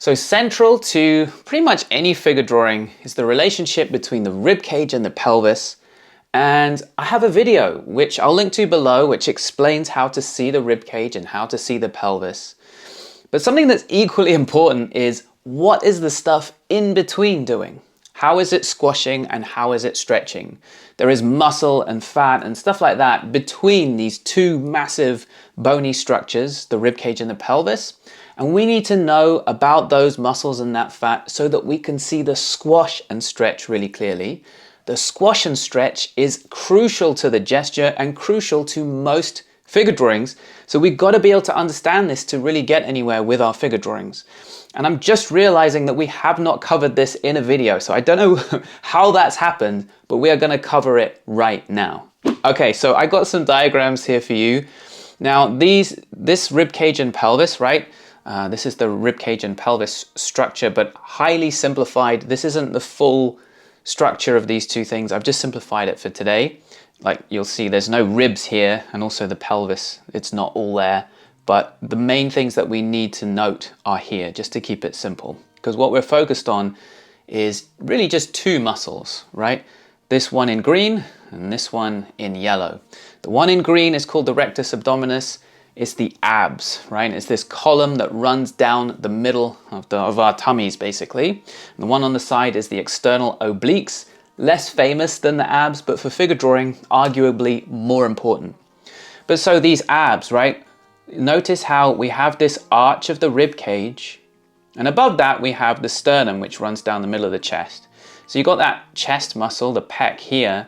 So central to pretty much any figure drawing is the relationship between the rib cage and the pelvis. And I have a video which I'll link to below which explains how to see the rib cage and how to see the pelvis. But something that's equally important is what is the stuff in between doing? How is it squashing and how is it stretching? There is muscle and fat and stuff like that between these two massive bony structures, the rib cage and the pelvis. And we need to know about those muscles and that fat so that we can see the squash and stretch really clearly. The squash and stretch is crucial to the gesture and crucial to most figure drawings. So we've got to be able to understand this to really get anywhere with our figure drawings. And I'm just realizing that we have not covered this in a video. So I don't know how that's happened, but we are going to cover it right now. Okay, so I got some diagrams here for you. Now this rib cage and pelvis, right? This is the rib cage and pelvis structure, but highly simplified. This isn't the full structure of these two things. I've just simplified it for today. Like you'll see there's no ribs here, and also the pelvis, it's not all there. But the main things that we need to note are here, just to keep it simple. Because what we're focused on is really just two muscles, right? This one in green and this one in yellow. The one in green is called the rectus abdominis. It's the abs, right? It's this column that runs down the middle of our tummies, basically. And the one on the side is the external obliques. Less famous than the abs, but for figure drawing, arguably more important. But so these abs, right? Notice how we have this arch of the rib cage, and above that we have the sternum, which runs down the middle of the chest. So you've got that chest muscle, the pec here,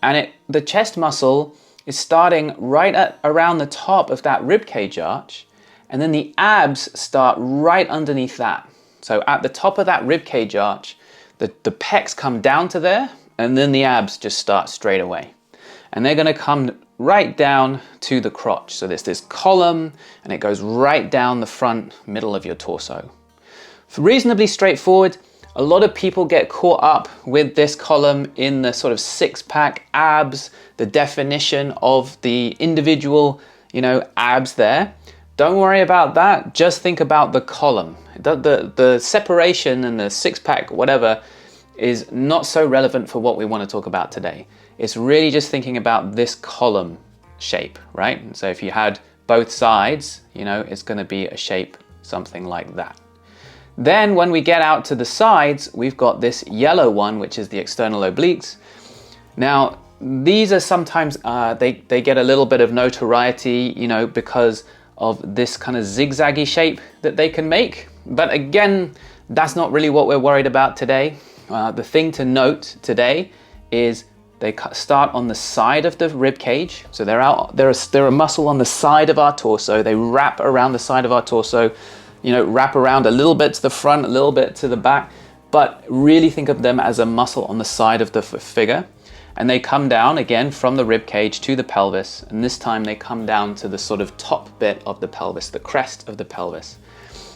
and the chest muscle is starting right at around the top of that rib cage arch, and then the abs start right underneath that. So at the top of that rib cage arch, the pecs come down to there, and then the abs just start straight away. And they're going to come right down to the crotch. So there's this column, and it goes right down the front middle of your torso. Reasonably straightforward. A lot of people get caught up with this column in the sort of six-pack abs, the definition of the individual, abs there. Don't worry about that. Just think about the column. The separation and the six-pack, whatever, is not so relevant for what we want to talk about today. It's really just thinking about this column shape, right? So if you had both sides, it's going to be a shape something like that. Then when we get out to the sides, we've got this yellow one, which is the external obliques. Now, these are sometimes, they get a little bit of notoriety, because of this kind of zigzaggy shape that they can make. But again, that's not really what we're worried about today. The thing to note today is they start on the side of the rib cage. So they're a muscle on the side of our torso. They wrap around the side of our torso, wrap around a little bit to the front, a little bit to the back, but really think of them as a muscle on the side of the figure. And they come down again from the rib cage to the pelvis. And this time they come down to the sort of top bit of the pelvis, the crest of the pelvis.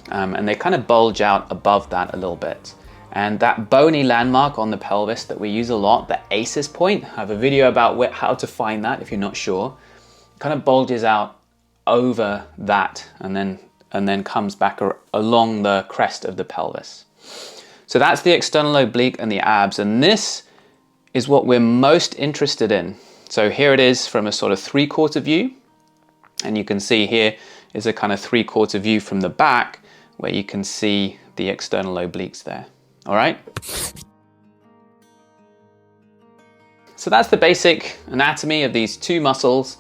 And they kind of bulge out above that a little bit. And that bony landmark on the pelvis that we use a lot, the ACEs point, I have a video about how to find that if you're not sure, kind of bulges out over that and then comes back along the crest of the pelvis. So that's the external oblique and the abs, and this is what we're most interested in. So here it is from a sort of three-quarter view, and you can see here is a kind of three-quarter view from the back where you can see the external obliques there. All right? So that's the basic anatomy of these two muscles.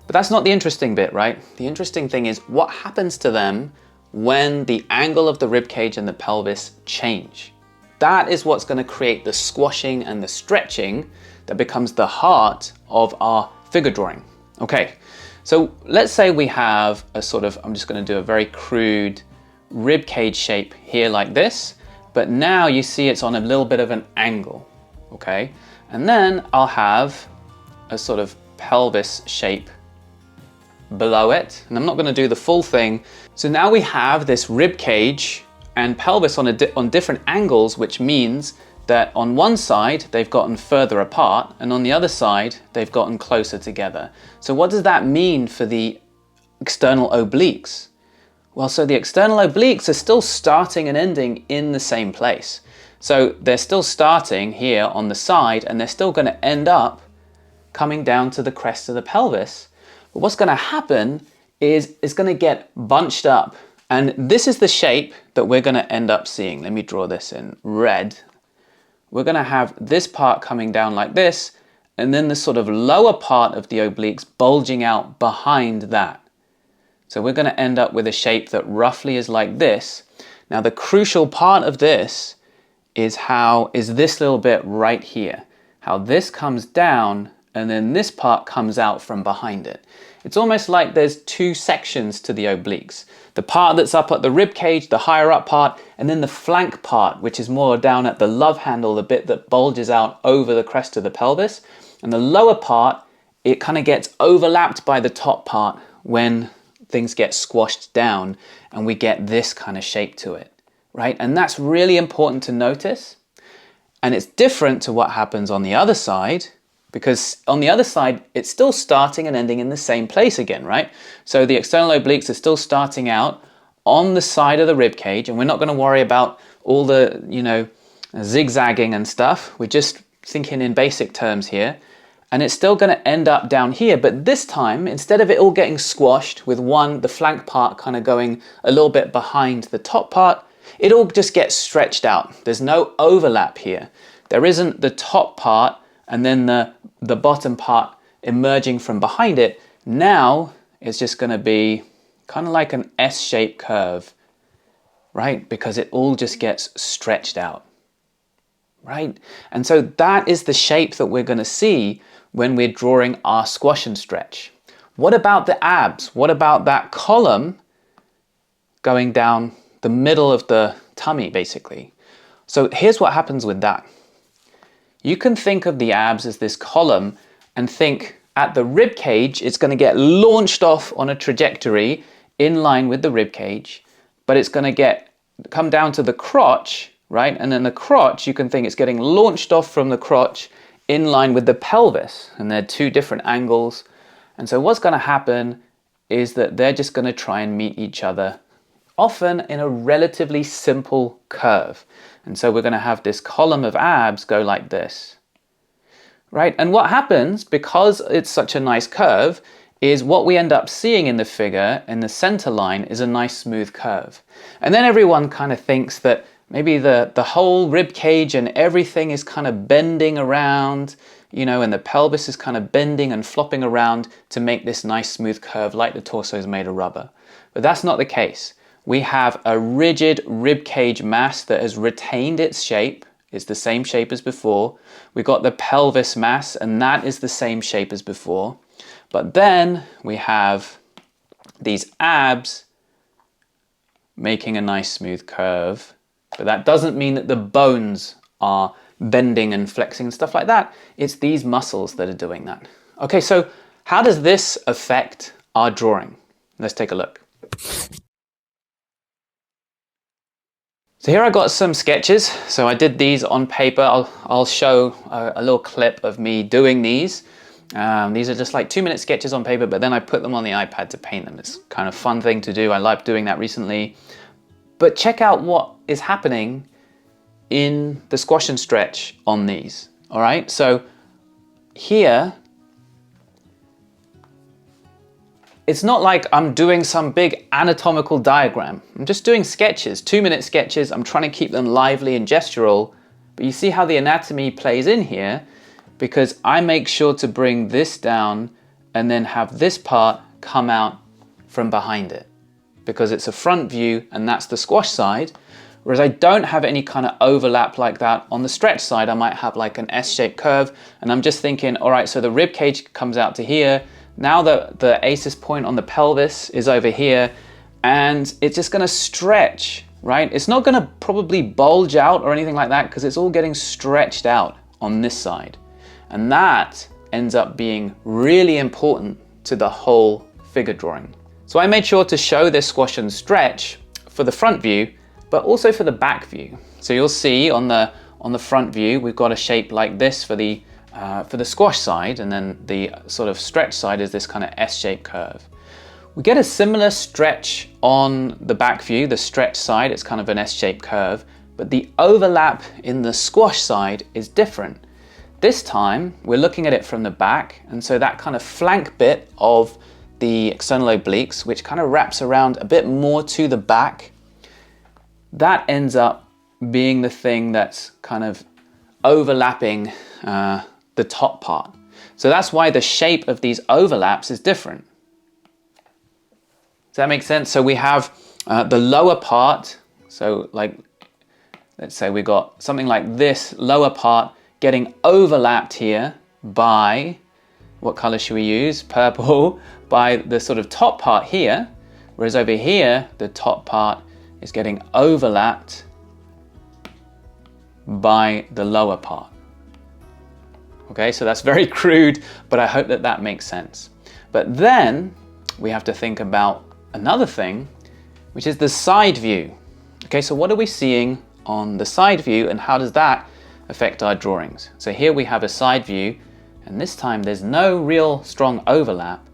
But that's not the interesting bit, right? The interesting thing is what happens to them when the angle of the rib cage and the pelvis change. That is what's going to create the squashing and the stretching that becomes the heart of our figure drawing. Okay, so let's say we have a sort of, I'm just going to do a very crude rib cage shape here like this, but now you see it's on a little bit of an angle, okay? And then I'll have a sort of pelvis shape below it, and I'm not going to do the full thing. So now we have this rib cage and pelvis on different angles, which means that on one side they've gotten further apart, and on the other side they've gotten closer together. So what does that mean for the external obliques? Well, so the external obliques are still starting and ending in the same place. So they're still starting here on the side, and they're still going to end up coming down to the crest of the pelvis. But what's going to happen is it's going to get bunched up. And this is the shape that we're going to end up seeing. Let me draw this in red. We're going to have this part coming down like this, and then the sort of lower part of the obliques bulging out behind that. So we're going to end up with a shape that roughly is like this. Now the crucial part of this is this little bit right here. How this comes down and then this part comes out from behind it. It's almost like there's two sections to the obliques. The part that's up at the rib cage, the higher up part, and then the flank part, which is more down at the love handle, the bit that bulges out over the crest of the pelvis. And the lower part, it kind of gets overlapped by the top part when things get squashed down and we get this kind of shape to it, right? And that's really important to notice. And it's different to what happens on the other side, because on the other side, it's still starting and ending in the same place again, right? So the external obliques are still starting out on the side of the rib cage, and we're not going to worry about all the, zigzagging and stuff. We're just thinking in basic terms here. And it's still going to end up down here, but this time, instead of it all getting squashed with the flank part kind of going a little bit behind the top part, it all just gets stretched out. There's no overlap here. There isn't the top part and then the bottom part emerging from behind it. Now it's just going to be kind of like an S-shaped curve, right? Because it all just gets stretched out, right? And so that is the shape that we're going to see when we're drawing our squash and stretch. What about the abs? What about that column going down the middle of the tummy, basically? So here's what happens with that. You can think of the abs as this column and think at the rib cage, it's going to get launched off on a trajectory in line with the rib cage, but it's going to come down to the crotch, right? And then the crotch, you can think it's getting launched off from the crotch in line with the pelvis, and they're two different angles. And so what's going to happen is that they're just going to try and meet each other, often in a relatively simple curve. And so we're going to have this column of abs go like this, right? And what happens, because it's such a nice curve, is what we end up seeing in the figure in the center line is a nice smooth curve. And then everyone kind of thinks that maybe the whole rib cage and everything is kind of bending around, and the pelvis is kind of bending and flopping around to make this nice smooth curve like the torso is made of rubber. But that's not the case. We have a rigid rib cage mass that has retained its shape. It's the same shape as before. We've got the pelvis mass, and that is the same shape as before. But then we have these abs making a nice smooth curve. But that doesn't mean that the bones are bending and flexing and stuff like that. It's these muscles that are doing that. Okay, so how does this affect our drawing? Let's take a look. So here I got some sketches. So I did these on paper. I'll show a little clip of me doing these. These are just like 2-minute sketches on paper, but then I put them on the iPad to paint them. It's kind of a fun thing to do. I like doing that recently. But check out what is happening in the squash and stretch on these. All right, so here, it's not like I'm doing some big anatomical diagram. I'm just doing sketches, 2-minute sketches. I'm trying to keep them lively and gestural. But you see how the anatomy plays in here, because I make sure to bring this down and then have this part come out from behind it, because it's a front view and that's the squash side. Whereas I don't have any kind of overlap like that on the stretch side. I might have like an S-shaped curve, and I'm just thinking, all right, so the rib cage comes out to here. Now the ACES point on the pelvis is over here, and it's just gonna stretch, right? It's not gonna probably bulge out or anything like that, because it's all getting stretched out on this side. And that ends up being really important to the whole figure drawing. So I made sure to show this squash and stretch for the front view, but also for the back view. So you'll see on the front view, we've got a shape like this for the squash side, and then the sort of stretch side is this kind of S-shaped curve. We get a similar stretch on the back view, the stretch side, it's kind of an S-shaped curve, but the overlap in the squash side is different. This time, we're looking at it from the back, and so that kind of flank bit of the external obliques, which kind of wraps around a bit more to the back, that ends up being the thing that's kind of overlapping the top part. So that's why the shape of these overlaps is different. Does that make sense? So we have the lower part, so like, let's say we got something like this lower part getting overlapped here by, what color should we use? Purple, by the sort of top part here, whereas over here, the top part is getting overlapped by the lower part. Okay, so that's very crude, but I hope that that makes sense. But then we have to think about another thing, which is the side view. Okay, so what are we seeing on the side view and how does that affect our drawings? So here we have a side view, and this time there's no real strong overlap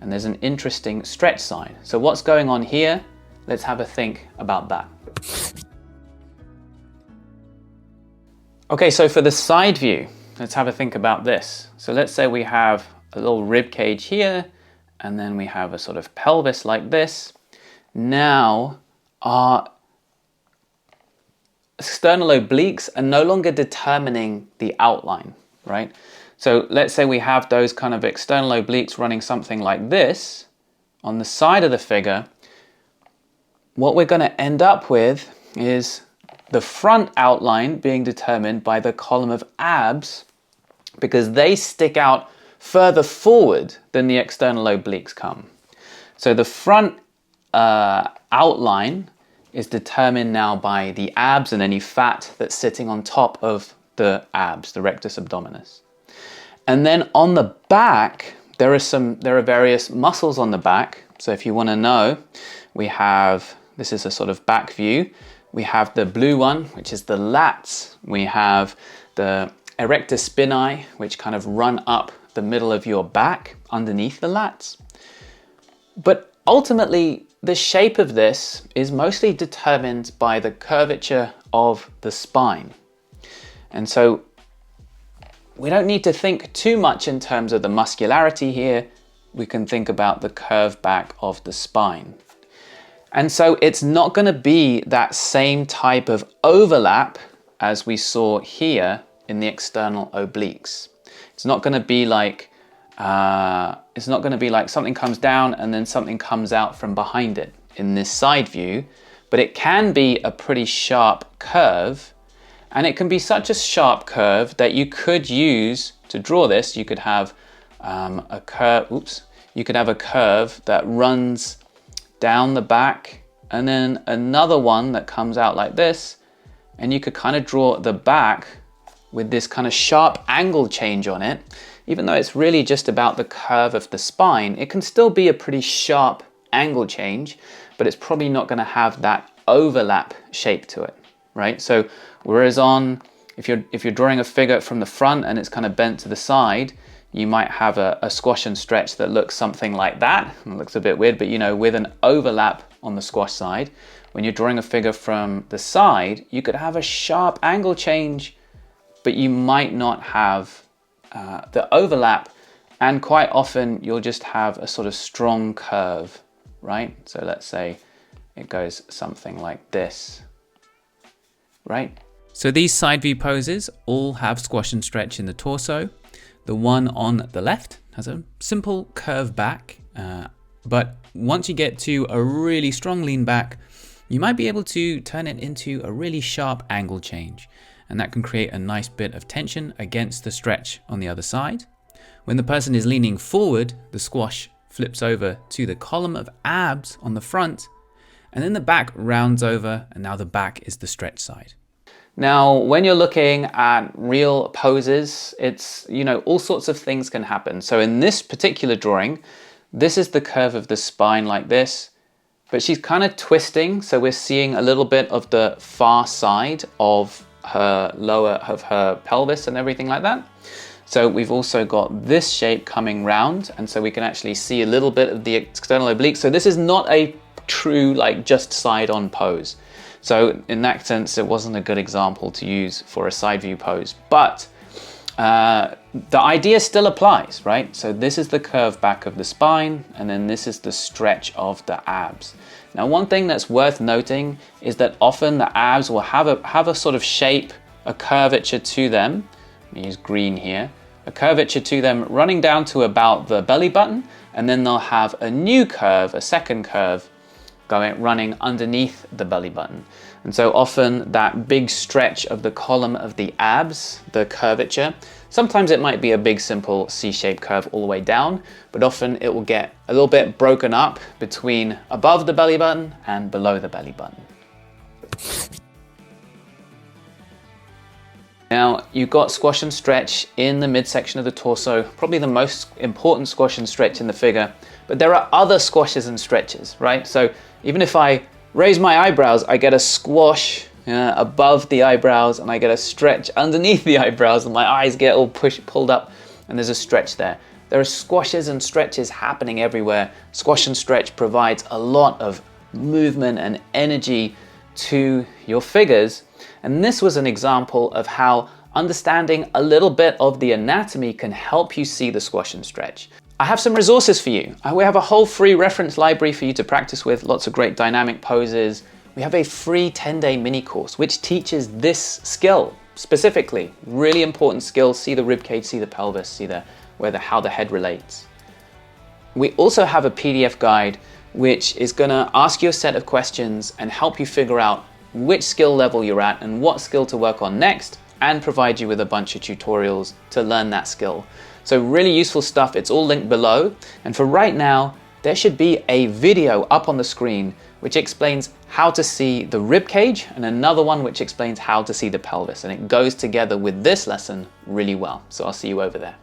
and there's an interesting stretch side. So what's going on here? Let's have a think about that. Okay, so for the side view, let's have a think about this. So let's say we have a little rib cage here, and then we have a sort of pelvis like this. Now our external obliques are no longer determining the outline, right? So let's say we have those kind of external obliques running something like this on the side of the figure. What we're going to end up with is the front outline being determined by the column of abs, because they stick out further forward than the external obliques come. So the front outline is determined now by the abs and any fat that's sitting on top of the abs, the rectus abdominis. And then on the back, there are various muscles on the back. So if you want to know, we have, this is a sort of back view. We have the blue one, which is the lats. We have the erector spinae, which kind of run up the middle of your back underneath the lats. But ultimately, the shape of this is mostly determined by the curvature of the spine. And so we don't need to think too much in terms of the muscularity here. We can think about the curve back of the spine. And so it's not going to be that same type of overlap as we saw here in the external obliques. It's not going to be like something comes down and then something comes out from behind it in this side view, but it can be a pretty sharp curve, and it can be such a sharp curve that you could use to draw this. You could have a curve. You could have a curve that runs down the back, and then another one that comes out like this, and you could kind of draw the back with this kind of sharp angle change on it. Even though it's really just about the curve of the spine, it can still be a pretty sharp angle change, but it's probably not going to have that overlap shape to it, right? So whereas if you're drawing a figure from the front and it's kind of bent to the side, you might have a squash and stretch that looks something like that. It looks a bit weird, but with an overlap on the squash side. When you're drawing a figure from the side, you could have a sharp angle change, but you might not have the overlap, and quite often you'll just have a sort of strong curve, right? So let's say it goes something like this, right? So these side view poses all have squash and stretch in the torso. The one on the left has a simple curve back, but once you get to a really strong lean back, you might be able to turn it into a really sharp angle change, and that can create a nice bit of tension against the stretch on the other side. When the person is leaning forward, the squash flips over to the column of abs on the front, and then the back rounds over, and now the back is the stretch side. Now, when you're looking at real poses, it's, all sorts of things can happen. So in this particular drawing, this is the curve of the spine like this, but she's kind of twisting. So we're seeing a little bit of the far side of her pelvis and everything like that. So we've also got this shape coming round, and so we can actually see a little bit of the external oblique. So this is not a true like just side on pose. So in that sense, it wasn't a good example to use for a side view pose, but the idea still applies, right? So this is the curve back of the spine, and then this is the stretch of the abs. Now, one thing that's worth noting is that often the abs will have a sort of shape, a curvature to them. Let me use green here. A curvature to them running down to about the belly button, and then they'll have a new curve, a second curve, running underneath the belly button. And so often that big stretch of the column of the abs, the curvature, sometimes it might be a big simple C-shaped curve all the way down, but often it will get a little bit broken up between above the belly button and below the belly button. Now, you've got squash and stretch in the midsection of the torso, probably the most important squash and stretch in the figure, but there are other squashes and stretches, right? So even if I raise my eyebrows, I get a squash above the eyebrows, and I get a stretch underneath the eyebrows, and my eyes get all pulled up, and there's a stretch there. There are squashes and stretches happening everywhere. Squash and stretch provides a lot of movement and energy to your figures. And this was an example of how understanding a little bit of the anatomy can help you see the squash and stretch. I have some resources for you. We have a whole free reference library for you to practice with, lots of great dynamic poses. We have a free 10-day mini course which teaches this skill specifically. Really important skill. See the ribcage, see the pelvis, see how the head relates. We also have a PDF guide which is going to ask you a set of questions and help you figure out which skill level you're at and what skill to work on next, and provide you with a bunch of tutorials to learn that skill. So really useful stuff. It's all linked below. And for right now, there should be a video up on the screen which explains how to see the rib cage, and another one which explains how to see the pelvis. And it goes together with this lesson really well. So I'll see you over there.